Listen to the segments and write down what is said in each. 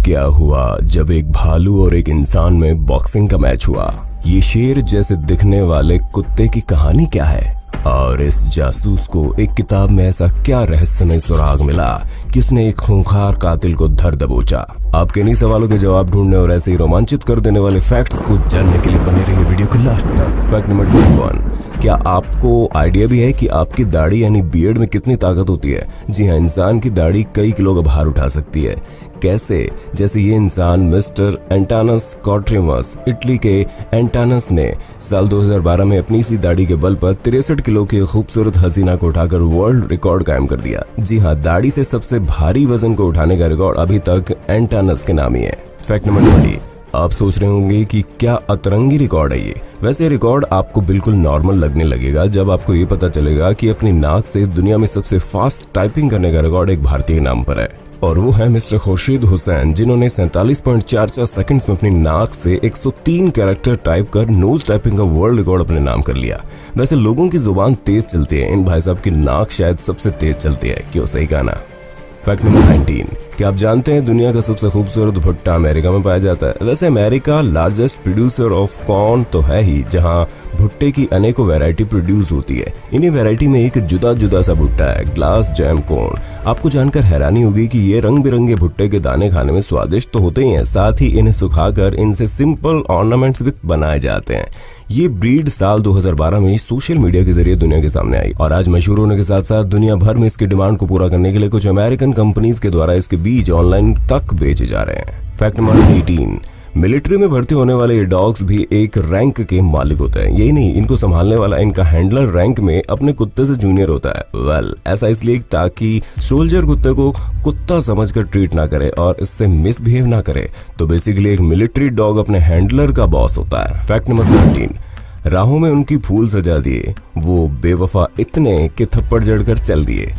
क्या हुआ जब एक भालू और एक इंसान में बॉक्सिंग का मैच हुआ। ये शेर जैसे दिखने वाले कुत्ते की कहानी क्या है, और इस जासूस को एक किताब में ऐसा क्या रहस्यमय सुराग मिला कि उसने एक खूंखार कातिल को धर दबोचा। आपके इन्हीं सवालों के जवाब ढूंढने और ऐसे ही रोमांचित कर देने वाले फैक्ट्स को जानने के लिए बने रहिए वीडियो के लास्ट तक। फैक्ट नंबर 21, क्या आपको आइडिया भी है कि आपकी दाढ़ी यानी बियर्ड में कितनी ताकत होती है? जी हाँ, इंसान की दाढ़ी कई किलो का भार उठा सकती है। कैसे? जैसे ये इंसान मिस्टर एंटानस कॉट्रिमस, इटली के एंटानस ने साल 2012 में अपनी सी दाढ़ी के बल पर 63 किलो की खूबसूरत हसीना को उठाकर वर्ल्ड रिकॉर्ड कायम कर दिया। जी हाँ, दाढ़ी से सबसे भारी वजन को उठाने का रिकॉर्ड अभी तक एंटानस के नाम ही है। फैक्ट नंबर 20, आप सोच रहे होंगे कि क्या अतरंगी रिकॉर्ड है ये। वैसे रिकॉर्ड आपको बिल्कुल नॉर्मल लगने लगेगा जब आपको ये पता चलेगा कि अपनी नाक से दुनिया में सबसे फास्ट टाइपिंग करने का रिकॉर्ड एक भारतीय के नाम पर है, और वो है मिस्टर खुर्शीद हुसैन, जिन्होंने 47.44 सेकंड्स में अपनी नाक से 103 कैरेक्टर टाइप कर नोज टाइपिंग का वर्ल्ड रिकॉर्ड अपने नाम कर लिया। वैसे लोगों की जुबान तेज चलती है, इन भाई साहब की नाक शायद सबसे तेज चलती है। क्यों? सही कहा ना। फैक्ट नंबर 19, क्या आप जानते हैं दुनिया का सबसे खूबसूरत भुट्टा अमेरिका में पाया जाता है? वैसे America largest producer of corn तो है ही, जहां भुट्टे की अनेकों वैरायटी प्रोड्यूस होती है। इन्हीं वैरायटी में एक जुदा जुदा सा भुट्टा है, ग्लास जैम कॉर्न। आपको जानकर हैरानी होगी कि ये रंग बिरंगे भुट्टे के दाने खाने में स्वादिष्ट तो होते ही हैं, साथ ही इन्हें सुखाकर इनसे सिंपल ऑर्नामेंट्स भी बनाए जाते हैं। ये ब्रीड साल 2012 में सोशल मीडिया के जरिए दुनिया के सामने आई, और आज मशहूर होने के साथ साथ दुनिया भर में इसकी डिमांड को पूरा करने के लिए कुछ अमेरिकन कंपनीज के द्वारा इसके बीज ऑनलाइन तक बेचे जा रहे हैं। फैक्ट नंबर 18, मिलिट्री में भर्ती होने वाले ये डॉग्स भी एक रैंक के मालिक होते हैं। यही नहीं, इनको संभालने वाला इनका हैंडलर रैंक में अपने कुत्ते से जूनियर होता है। ऐसा इसलिए ताकि सोल्जर कुत्ते को कुत्ता समझकर ट्रीट ना करे और इससे मिसबिहेव ना करे। तो बेसिकली एक मिलिट्री डॉग अपने हैंडलर का बॉस होता है। फैक्ट नंबर 17, राहों में उनकी फूल सजा दिए वो बेवफा इतने कि थप्पड़ जड़कर चल दिए।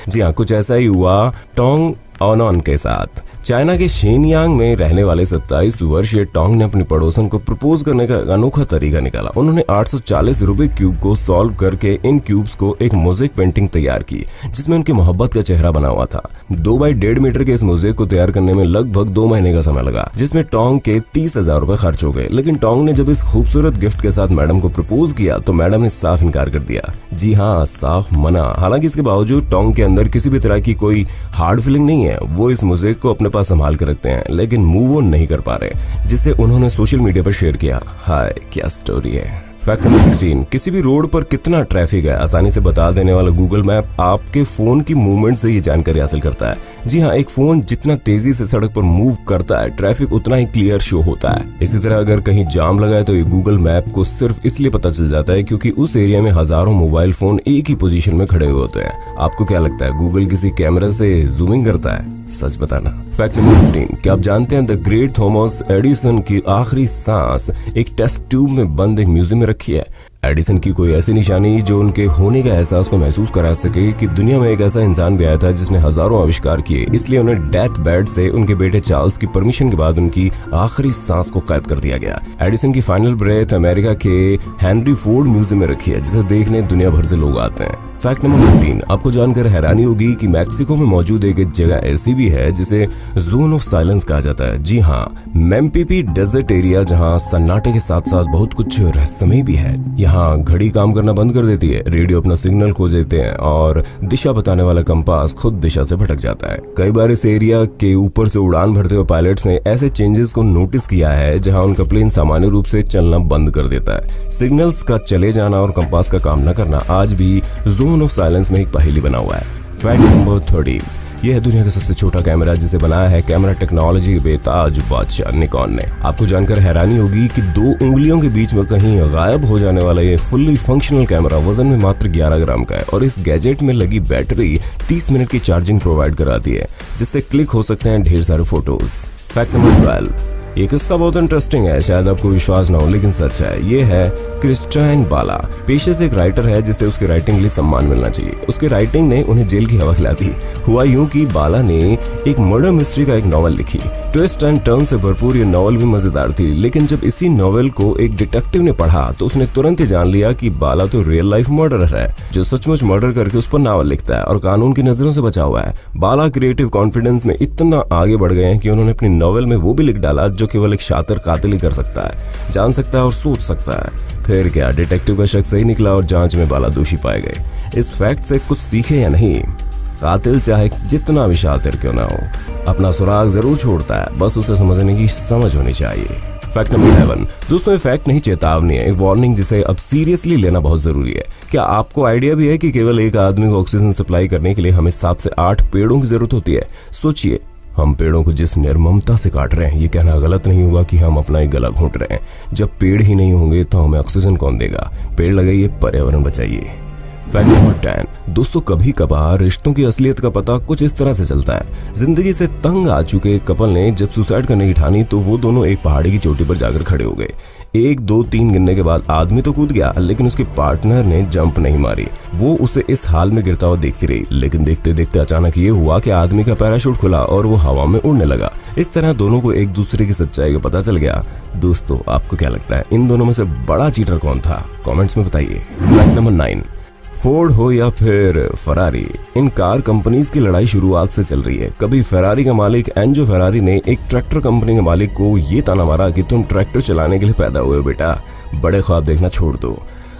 जी हाँ, कुछ ऐसा ही हुआ टोंग ऑनॉन के साथ। चाइना के शेनयांग में रहने वाले 27 वर्षीय टोंग ने अपनी पड़ोसन को प्रपोज करने का अनोखा तरीका निकाला। उन्होंने 840 रूबिक क्यूब को सॉल्व करके इन क्यूब्स को एक मोज़ेक पेंटिंग तैयार की, जिसमें उनकी मोहब्बत का चेहरा बना हुआ था। 2 बाई 1.5 मीटर के इस मोज़ेक को तैयार करने में लगभग 2 महीने का समय लगा, जिसमें टोंग के 30,000 रुपए खर्च हो गए। लेकिन टोंग ने जब इस खूबसूरत गिफ्ट के साथ मैडम को प्रपोज किया तो मैडम ने साफ इनकार कर दिया। जी हाँ, साफ मना। हालांकि इसके बावजूद टोंग के अंदर किसी भी तरह की कोई हार्ड फीलिंग नहीं है। वो इस मोज़ेक को अपने पास संभाल कर रखते हैं, लेकिन मूव ऑन नहीं कर पा रहे, जिसे उन्होंने सोशल मीडिया पर शेयर किया। हाय, क्या स्टोरी है। फैक्ट नंबर 16, किसी भी रोड पर कितना ट्रैफिक है आसानी से बता देने वाला गूगल मैप आपके फोन की मूवमेंट से ये जानकारी हासिल करता है। जी हाँ, एक फोन जितना तेजी से सड़क पर मूव करता है, ट्रैफिक उतना ही क्लियर शो होता है। इसी तरह अगर कहीं जाम लगा है तो ये गूगल मैप को सिर्फ इसलिए पता चल जाता है क्योंकि उस एरिया में हजारों मोबाइल फोन एक ही पोजीशन में खड़े हुए होते हैं। आपको क्या लगता है, गूगल किसी कैमरे से जूमिंग करता है? सच बताना। फैक्ट नंबर 15, क्या आप जानते हैं द ग्रेट थॉमस एडिसन की आखिरी सांस एक टेस्ट ट्यूब में बंद एक म्यूजियम में रखी है? एडिसन की कोई ऐसी निशानी जो उनके होने का एहसास को महसूस करा सके कि दुनिया में एक ऐसा इंसान भी आया था जिसने हजारों आविष्कार किए, इसलिए उन्हें डेथ बेड से उनके बेटे चार्ल्स की परमिशन के बाद उनकी आखिरी सांस को कैद कर दिया गया। एडिसन की फाइनल ब्रेथ अमेरिका के हेनरी फोर्ड म्यूजियम में रखी है, जिसे देखने दुनिया भर से लोग आते हैं। फैक्ट नंबर 14, आपको जानकर हैरानी होगी कि मैक्सिको में मौजूद एक जगह ऐसी भी है जिसे जोन ऑफ साइलेंस कहा जाता है। जी हाँ, मेम्पिपी डेजर्ट एरिया, जहाँ सन्नाटे के साथ साथ बहुत कुछ रहस्यमय भी है। यहाँ घड़ी काम करना बंद कर देती है, रेडियो अपना सिग्नल खो देते हैं और दिशा बताने वाला कंपास खुद दिशा से भटक जाता है। कई बार इस एरिया के ऊपर से उड़ान भरते हुए पायलट्स ने ऐसे चेंजेस को नोटिस किया है जहाँ उनका प्लेन सामान्य रूप से चलना बंद कर देता है। सिग्नल्स का चले जाना और कंपास का काम न करना आज भी जोन ऑफ साइलेंस में एक पहेली बना हुआ है। फैक्ट नंबर 30, यह है दुनिया का सबसे छोटा कैमरा जिसे बनाया है कैमरा टेक्नोलॉजी बेताज बादशाह निकॉन ने। आपको जानकर हैरानी होगी कि 2 उंगलियों के बीच में कहीं गायब हो जाने वाला ये फुल्ली फंक्शनल कैमरा वजन में मात्र 11 ग्राम का है, और इस गैजेट में लगी बैटरी 30 मिनट की चार्जिंग प्रोवाइड कराती है, जिससे क्लिक हो सकते हैं ढेर सारे फोटोज। फैक्ट नंबर 12, ये किस्सा बहुत इंटरेस्टिंग है, शायद आपको विश्वास ना हो लेकिन सच है। ये है क्रिस्टाइन बाला, पेशे से एक राइटर है जिसे उसके राइटिंग के लिए सम्मान मिलना चाहिए। उसके राइटिंग ने उन्हें जेल की हवा खिला दी। हुआ यूं कि बाला ने एक मर्डर मिस्ट्री का एक नॉवल लिखी। ट्विस्ट एंड टर्न से भरपूर ये नॉवल भी मजेदार थी, लेकिन जब इसी नॉवल को एक डिटेक्टिव ने पढ़ा तो उसने तुरंत ही जान लिया कि बाला तो रियल लाइफ मर्डरर है जो सचमुच मर्डर करके उस पर नावल लिखता है और कानून की नजरों से बचा हुआ है। बाला क्रिएटिव कॉन्फिडेंस में इतना आगे बढ़ गए हैं कि उन्होंने अपनी नॉवल में वो भी लिख डाला जो केवल एक शातिर कातिल ही कर सकता है, जान सकता है और सोच सकता है। फिर क्या, डिटेक्टिव का शक सही निकला और जांच में बाला दोषी पाए गए। इस फैक्ट से कुछ सीखे या नहीं, कातिल चाहे जितना भी शातिर क्यों ना हो अपना सुराग जरूर छोड़ता है, बस उसे समझने की समझ होनी चाहिए। फैक्ट नंबर 11 दोस्तों, ये फैक्ट नहीं चेतावनी है, एक वार्निंग जिसे अब सीरियसली लेना बहुत जरूरी है। क्या आपको आइडिया भी है कि केवल एक आदमी को ऑक्सीजन सप्लाई करने के लिए हमें 7 से 8 पेड़ों की जरूरत होती है? सोचिए, हम पेड़ों को जिस निर्ममता से काट रहे हैं, ये कहना गलत नहीं होगा कि हम अपना ही गला घोंट रहे हैं। जब पेड़ ही नहीं होंगे तो हमें ऑक्सीजन कौन देगा? पेड़ लगाइए, पर्यावरण बचाइए। फैक्ट नंबर 10 दोस्तों, कभी कभार रिश्तों की असलियत का पता कुछ इस तरह से चलता है। जिंदगी से तंग आ चुके कपल ने जब सुसाइड करने की ठानी तो वो दोनों एक पहाड़ी की चोटी पर जाकर खड़े हो गए। 1 2 3 गिनने के बाद आदमी तो कूद गया, लेकिन उसके पार्टनर ने जंप नहीं मारी। वो उसे इस हाल में गिरता हुआ देखती रही, लेकिन देखते देखते अचानक ये हुआ कि आदमी का पैराशूट खुला और वो हवा में उड़ने लगा। इस तरह दोनों को एक दूसरे की सच्चाई का पता चल गया। दोस्तों, आपको क्या लगता है, इन दोनों में से बड़ा चीटर कौन था? कॉमेंट्स में बताइए। फैक्ट नंबर 9 फोर्ड हो या फिर फरारी, इन कार कंपनीज की लड़ाई शुरुआत से चल रही है। कभी फरारी का मालिक एंजो फरारी ने एक ट्रैक्टर कंपनी के मालिक को ये ताना मारा कि तुम ट्रैक्टर चलाने के लिए पैदा हुए बेटा, बड़े ख्वाब देखना छोड़ दो।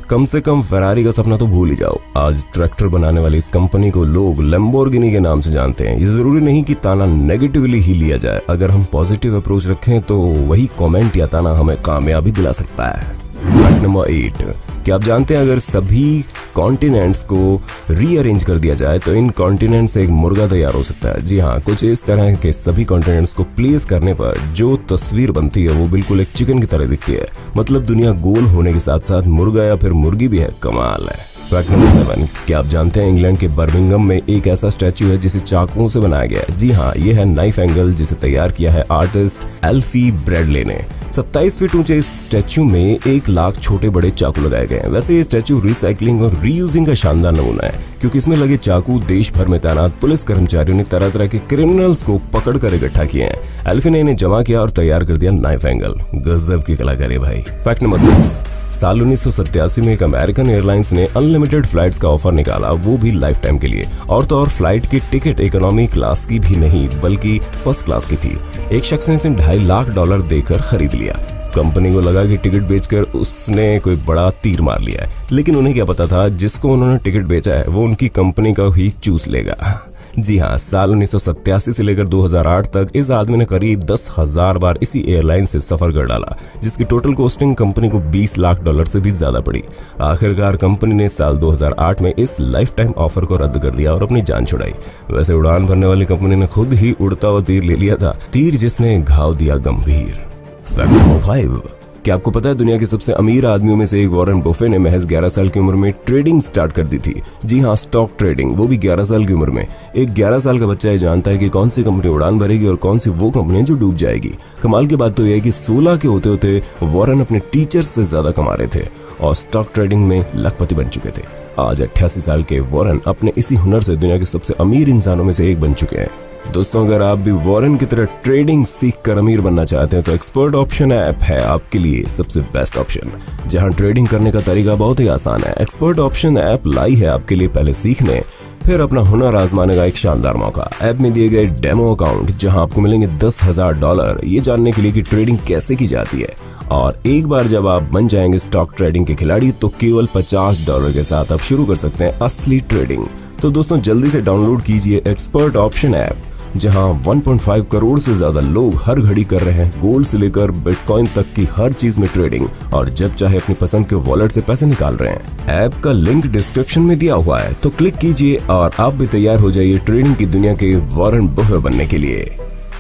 कम से कम फरारी का सपना तो भूल ही जाओ। आज ट्रैक्टर बनाने वाली इस कंपनी को लोग लैम्बोर्गिनी के नाम से जानते हैं। ये जरूरी नहीं कि ताना नेगेटिवली ही लिया जाए, अगर हम पॉजिटिव अप्रोच रखें तो वही कमेंट या ताना हमें कामयाबी दिला सकता है। फैक्ट नंबर 8 क्या आप जानते हैं, अगर सभी कॉन्टिनेंट्स को रीअरेंज कर दिया जाए तो इन कॉन्टिनेंट से एक मुर्गा तैयार हो सकता है। जी हाँ, कुछ इस तरह के सभी कॉन्टिनेंट्स को प्लेस करने पर जो तस्वीर बनती है वो बिल्कुल एक चिकन की तरह दिखती है। मतलब दुनिया गोल होने के साथ साथ मुर्गा या फिर मुर्गी भी है, कमाल है। फैक्ट नंबर 7 क्या आप जानते हैं, इंग्लैंड के बर्मिंघम में एक ऐसा स्टैचू है जिसे चाकुओं से बनाया गया है। जी हाँ, ये है नाइफ एंगल, जिसे तैयार किया है आर्टिस्ट एल्फी ब्रैडले ने। 27 फीट ऊंचे इस स्टैचू में 1 लाख छोटे बड़े चाकू लगाए गए हैं। वैसे ये स्टैचू रिसाइकलिंग और रीयूजिंग का शानदार नमूना है, क्योंकि इसमें लगे चाकू देश भर में तैनात पुलिस कर्मचारियों ने तरह तरह के क्रिमिनल्स को पकड़ कर इकट्ठा किए हैं। एल्फी ने इन्हें जमा किया और तैयार कर दिया नाइफ एंगल। गजब की कलाकारी भाई। फैक्ट नंबर 6 साल 1987 में एक अमेरिकन एयरलाइंस ने अनलिमिटेड फ्लाइट्स का ऑफर निकाला, वो भी लाइफ टाइम के लिए। और तो और फ्लाइट की टिकट इकोनॉमी क्लास की भी नहीं बल्कि फर्स्ट क्लास की थी। एक शख्स ने इसे $2.5 लाख देकर खरीद लिया। कंपनी को लगा कि टिकट बेचकर उसने कोई बड़ा तीर मार लिया है, लेकिन उन्हें क्या पता था जिसको उन्होंने टिकट बेचा है वो उनकी कंपनी का ही चूस लेगा। जी हाँ, साल 1987 से लेकर 2008 तक इस आदमी ने करीब 10,000 बार इसी एयरलाइन से सफर कर डाला, जिसकी टोटल कॉस्टिंग कंपनी को $20 लाख से भी ज्यादा पड़ी। आखिरकार कंपनी ने साल 2008 में इस लाइफ टाइम ऑफर को रद्द कर दिया और अपनी जान छुड़ाई। वैसे उड़ान भरने वाली कंपनी ने खुद ही उड़ता हुआ तीर ले लिया था, तीर जिसने घाव दिया गंभीर। फैक्ट नंबर 5 क्या आपको पता है, दुनिया के सबसे अमीर आदमियों में से एक वॉरेन बफे ने महज 11 साल की उम्र में ट्रेडिंग स्टार्ट कर दी थी। जी हाँ, स्टॉक ट्रेडिंग, वो भी 11 साल की उम्र में। एक 11 साल का बच्चा ये जानता है कि कौन सी कंपनी उड़ान भरेगी और कौन सी वो कंपनी जो डूब जाएगी। कमाल की बात तो यह है कि 16 के होते होते वॉरेन अपने टीचर्स से ज्यादा कमा रहे थे और स्टॉक ट्रेडिंग में लखपति बन चुके थे। आज 88 साल के वॉरेन अपने इसी हुनर से दुनिया के सबसे अमीर इंसानों में से एक बन चुके हैं। दोस्तों, अगर आप भी वॉरेन की तरह ट्रेडिंग सीख कर अमीर बनना चाहते हैं तो एक्सपर्ट ऑप्शन ऐप है आपके लिए सबसे बेस्ट ऑप्शन, जहां ट्रेडिंग करने का तरीका बहुत ही आसान है। एक्सपर्ट ऑप्शन ऐप लाई है आपके लिए पहले सीखने फिर अपना हुनर आजमाने का एक शानदार मौका। ऐप में दिए गए डेमो अकाउंट जहां आपको मिलेंगे $10,000 ये जानने के लिए कि ट्रेडिंग कैसे की जाती है। और एक बार जब आप बन जाएंगे स्टॉक ट्रेडिंग के खिलाड़ी तो केवल $50 के साथ आप शुरू कर सकते हैं असली ट्रेडिंग। तो दोस्तों, जल्दी से डाउनलोड कीजिए एक्सपर्ट ऑप्शन ऐप, जहां 1.5 करोड़ से ज्यादा लोग हर घड़ी कर रहे हैं गोल्ड से लेकर बिटकॉइन तक की हर चीज में ट्रेडिंग, और जब चाहे अपनी पसंद के वॉलेट से पैसे निकाल रहे हैं। ऐप का लिंक डिस्क्रिप्शन में दिया हुआ है, तो क्लिक कीजिए और आप भी तैयार हो जाइए ट्रेडिंग की दुनिया के वॉरेन बफे बनने के लिए।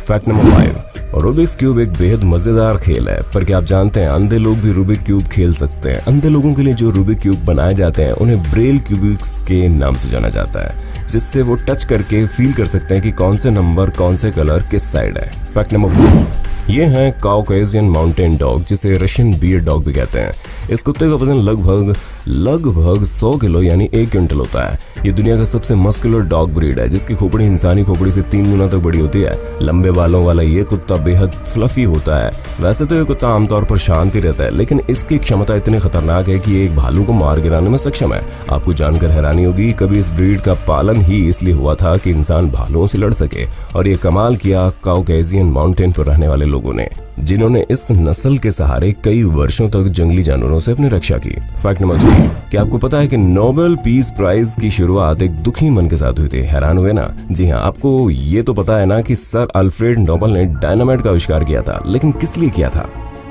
फैक्ट नंबर 5 रूबिक्स क्यूब एक बेहद मजेदार खेल है, पर क्या आप जानते हैं अंधे लोग भी रूबिक क्यूब खेल सकते हैं। अंधे लोगों के लिए जो रूबिक क्यूब बनाए जाते हैं उन्हें ब्रेल क्यूबिक्स के नाम से जाना जाता है, जिससे वो टच करके फील कर सकते हैं कि कौन से नंबर कौन से कलर किस साइड है। फैक्ट नंबर 4 ये है काउकेशियन माउंटेन डॉग, जिसे रशियन बियर डॉग भी कहते हैं। इस कुत्ते का वजन लगभग 100 किलो यानी 1 क्विंटल होता है। ये दुनिया का सबसे मस्कुलर डॉग ब्रीड है, जिसकी खोपड़ी इंसानी खोपड़ी से 3 गुना तक बड़ी होती है। लंबे बालों वाला ये कुत्ता बेहद फ्लफी होता है। वैसे तो ये कुत्ता आमतौर पर शांत ही रहता है, लेकिन इसकी क्षमता इतनी खतरनाक है कि ये एक भालू को मार गिराने में सक्षम है। आपको जानकर हैरानी होगी, कभी इस ब्रीड का पालन ही इसलिए हुआ था कि इंसान भालुओं से लड़ सके, और ये कमाल किया काउकेजियन माउंटेन पर रहने वाले लोगों ने, जिन्होंने इस नस्ल के सहारे कई वर्षों तक जंगली जानवरों से अपनी रक्षा की। फैक्ट नंबर 3, क्या आपको पता है कि नोबेल पीस प्राइज की शुरुआत एक दुखी मन के साथ हुई थी? हैरान हुए ना? जी हाँ, आपको ये तो पता है ना कि सर अल्फ्रेड नोबेल ने डायनामाइट का आविष्कार किया था, लेकिन किस लिए किया था?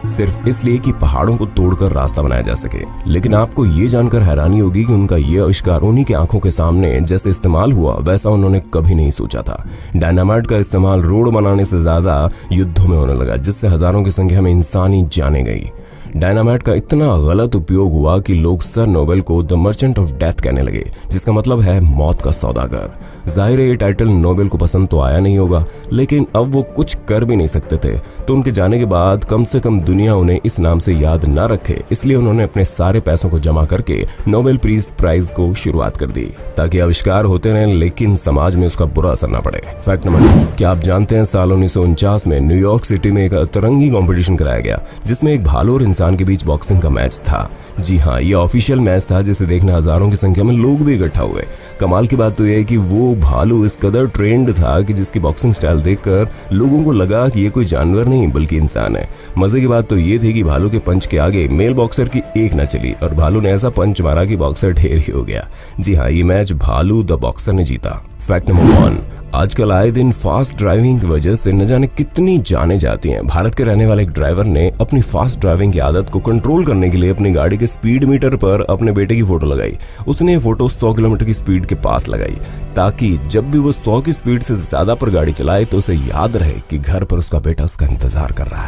सिर्फ इसलिए कि पहाड़ों को तोड़कर रास्ता बनाया जा सके। लेकिन आपको ये जानकर हैरानी होगी कि उनका ये आविष्कार उन्हीं की आंखों के सामने जैसे इस्तेमाल हुआ, वैसा उन्होंने कभी नहीं सोचा था। डायनामाइट का इस्तेमाल रोड बनाने से ज्यादा युद्धों में होने लगा, जिससे हजारों की संख्या में इंसानी जानें गई। डायनामाइट का इतना गलत उपयोग हुआ कि लोग सर नोबेल को द मर्चेंट ऑफ डेथ कहने लगे, जिसका मतलब है मौत का सौदागर। जाहिर है ये टाइटल नोबेल को पसंद तो आया नहीं होगा, लेकिन अब वो कुछ कर भी नहीं सकते थे। तो उनके जाने के बाद कम से कम दुनिया उन्हें इस नाम से याद न रखे, इसलिए उन्होंने अपने सारे पैसों को जमा करके नोबेल पीस प्राइज को शुरुआत कर दी, ताकि आविष्कार होते रहें लेकिन समाज में उसका बुरा असर न पड़े। फैक्ट नंबर 2, क्या आप जानते हैं साल 1949 में न्यूयॉर्क सिटी में एक अतरंगी कॉम्पिटिशन कराया गया, जिसमें एक भालू और इंसान के बीच बॉक्सिंग का मैच था। जी हाँ, ये ऑफिशियल मैच था, जिसे देखने हजारों की संख्या में लोग भी इकट्ठा हुए। कमाल की बात तो यह है कि वो भालू इस कदर ट्रेंड था कि जिसकी बॉक्सिंग स्टाइल देखकर लोगों को लगा कि ये कोई जानवर नहीं बल्कि इंसान है। मजे की बात तो ये थी कि भालू के पंच के आगे मेल बॉक्सर की एक न चली, और भालू ने ऐसा पंच मारा कि बॉक्सर ढेर ही हो गया। जी हाँ, ये मैच भालू द बॉक्सर ने जीता। फैक्ट नंबर 1, आजकल आए दिन फास्ट ड्राइविंग की वजह से न जाने कितनी जानें जाती हैं। भारत के रहने वाले एक ड्राइवर ने अपनी फास्ट ड्राइविंग की आदत को कंट्रोल करने के लिए अपनी गाड़ी के स्पीड मीटर पर अपने बेटे की फोटो लगाई। उसने ये फोटो 100 किलोमीटर की स्पीड के पास लगाई, ताकि जब भी वो 100 की स्पीड से ज्यादा पर गाड़ी चलाए तो उसे याद रहे कि घर पर उसका बेटा उसका इंतजार कर रहा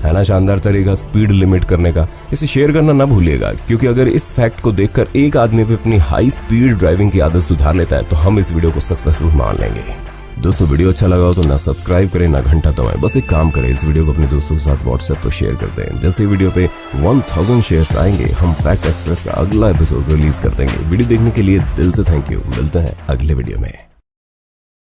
है ना? शानदार तरीका स्पीड लिमिट करने का। इसे शेयर करना ना भूलिएगा, क्योंकि अगर इस फैक्ट को देखकर एक आदमी भी अपनी हाई स्पीड ड्राइविंग की आदत सुधार लेता है तो हम इस वीडियो को सक्सेसफुल मान लेंगे। दोस्तों, वीडियो अच्छा लगा हो तो ना सब्सक्राइब करें ना घंटा दबाएं, बस एक काम करें, इस वीडियो को अपने दोस्तों के साथ व्हाट्सएप पर शेयर करते हैं। जैसे वीडियो पे 1000 शेयर्स आएंगे, हम फैक्ट एक्सप्रेस का अगला एपिसोड रिलीज कर देंगे। वीडियो देखने के लिए दिल से थैंक यू। मिलते हैं अगले वीडियो में।